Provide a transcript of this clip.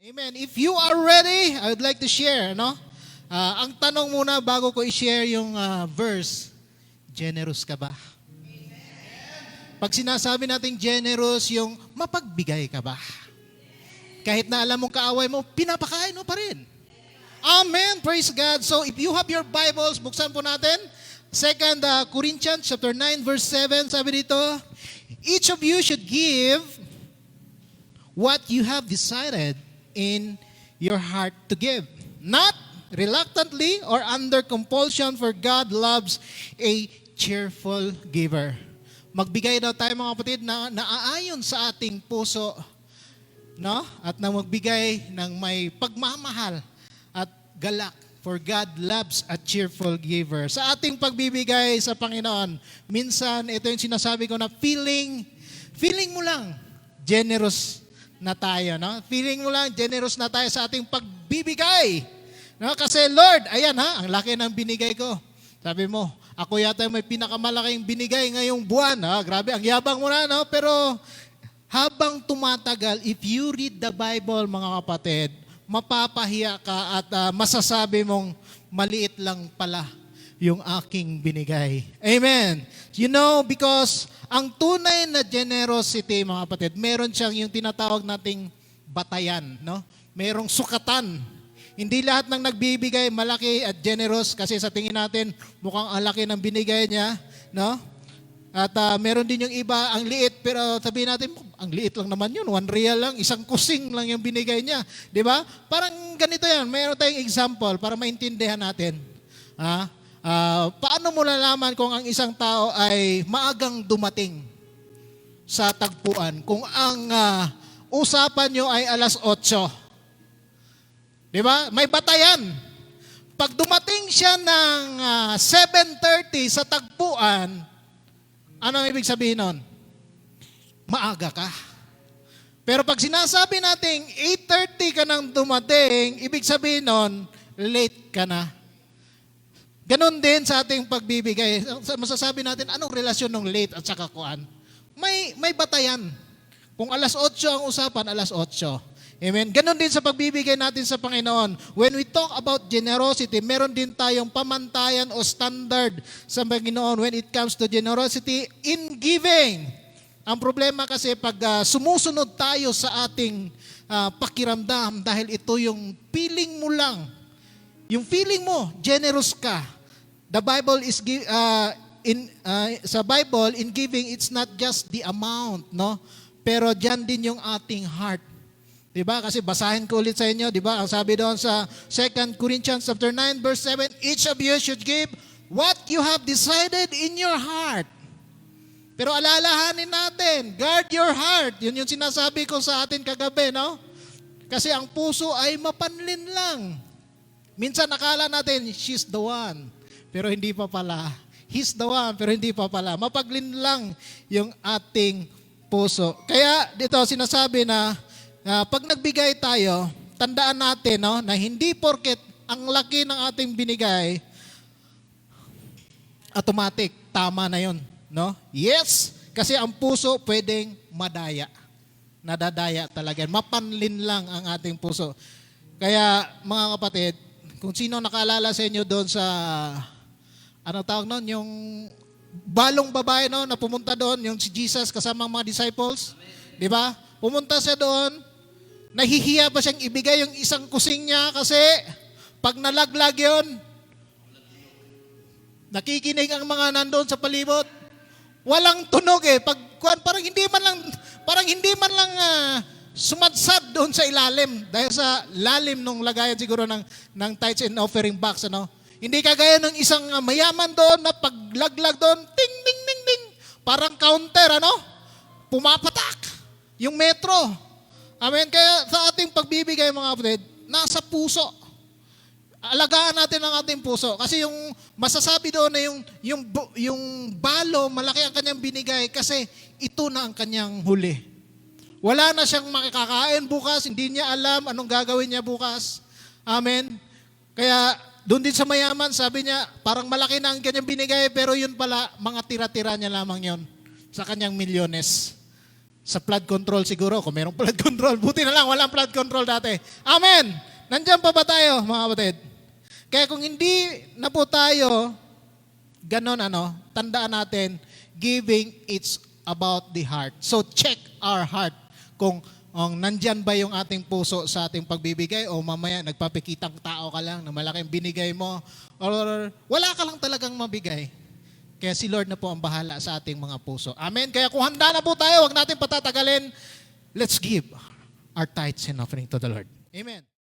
Amen. If you are ready, I would like to share, no? Ang tanong muna bago ko i-share yung verse, generous ka ba? Pag sinasabi nating generous, yung mapagbigay ka ba? Kahit na alam mong kaaway mo, pinapakain mo pa rin. Amen. Praise God. So if you have your Bibles, buksan po natin. 2 Corinthians chapter 9 verse 7, sabi dito, each of you should give what you have decided in your heart to give. Not reluctantly or under compulsion, for God loves a cheerful giver. Magbigay daw tayo mga kapatid na naaayon sa ating puso, no? At na magbigay ng may pagmamahal at galak. For God loves a cheerful giver. Sa ating pagbibigay sa Panginoon, minsan ito yung sinasabi ko na feeling mo lang generous na tayo, no? Feeling mo lang generous na tayo sa ating pagbibigay. No? Kasi Lord, ayan ha, ang laki ng binigay ko. Sabi mo, ako yata may pinakamalaking binigay ngayong buwan. Ha? Grabe, ang yabang mo na, no? Pero habang tumatagal, if you read the Bible, mga kapatid, mapapahiya ka at masasabi mong maliit lang pala yung aking binigay. Amen. You know, because ang tunay na generosity, mga kapatid, meron siyang yung tinatawag nating batayan, no? Merong sukatan. Hindi lahat ng nagbibigay malaki at generous kasi sa tingin natin mukhang ang laki ng binigay niya, no? At meron din yung iba, ang liit, pero sabihin natin, ang liit lang naman yun, 1 real lang, isang kusing lang yung binigay niya. Di ba? Parang ganito yan, meron tayong example para maintindihan natin. Paano mo nalaman kung ang isang tao ay maagang dumating sa tagpuan? Kung ang usapan nyo ay alas 8. Di ba? May batayan. Pag dumating siya ng 7:30 sa tagpuan, ano ang ibig sabihin nun? Maaga ka. Pero pag sinasabi nating 8:30 ka nang dumating, ibig sabihin nun, late ka na. Ganon din sa ating pagbibigay. Masasabi natin, anong relasyon ng late at saka kuan? May batayan. Kung alas 8 ang usapan, alas 8. Amen. Ganon din sa pagbibigay natin sa Panginoon. When we talk about generosity, meron din tayong pamantayan o standard sa Panginoon when it comes to generosity in giving. Ang problema kasi pag sumusunod tayo sa ating pakiramdam dahil ito yung feeling mo lang. Yung feeling mo, generous ka. The Bible is sa Bible in giving, it's not just the amount, no? Pero diyan din yung ating heart. Diba? Kasi basahin ko ulit sa inyo, diba? Ang sabi doon sa 2 Corinthians chapter 9 verse 7, each of you should give what you have decided in your heart. Pero alalahanin natin, guard your heart. Yun yung sinasabi ko sa atin kagabi, no? Kasi ang puso ay mapanlin lang. Minsan nakala natin, she's the one. Pero hindi pa pala. He's the one, pero hindi pa pala. Mapaglin lang yung ating puso. Kaya dito sinasabi na pag nagbigay tayo, tandaan natin, no, na hindi porket ang laki ng ating binigay, automatic, tama na yun. No? Yes, kasi ang puso pwedeng madaya. Nadadaya talaga. Mapanlin lang ang ating puso. Kaya mga kapatid, kung sino nakaalala sa inyo doon sa, ano tawag nun, yung balong babae no, na pumunta doon, yung si Jesus kasama mga disciples, di ba? Pumunta siya doon, nahihiya ba siyang ibigay yung isang kusing niya kasi pag nalaglag yun, nakikinig ang mga nandoon sa palibot. Walang tunog eh. Parang hindi man lang sumadsad doon sa ilalim dahil sa lalim nung lagayan siguro ng tithes and offering box. Ano? Hindi kagaya ng isang mayaman doon na paglaglag doon, ting, ting, ting, ting. Parang counter, ano? Pumapatak yung metro. Amen. Kaya sa ating pagbibigay mga kapatid, nasa puso. Alagaan natin ang ating puso. Kasi yung masasabi doon na yung balo, malaki ang kanyang binigay kasi ito na ang kanyang huli. Wala na siyang makakakain bukas, hindi niya alam anong gagawin niya bukas. Amen. Kaya doon din sa mayaman, sabi niya, parang malaki na ang kanyang binigay, pero yun pala, mga tira-tira niya lamang yun sa kanyang milyones. Sa flood control siguro, kung merong flood control. Buti na lang, walang flood control dati. Amen! Nandiyan pa ba tayo, mga kapatid? Kaya kung hindi na po tayo, ganon tandaan natin, giving it's about the heart. So check our heart kung nandyan ba yung ating puso sa ating pagbibigay o mamaya nagpapikitang tao ka lang na malaking binigay mo or wala ka lang talagang mabigay. Kaya si Lord na po ang bahala sa ating mga puso. Amen? Kaya kung handa na po tayo, huwag natin patatagalin. Let's give our tithes and offering to the Lord. Amen.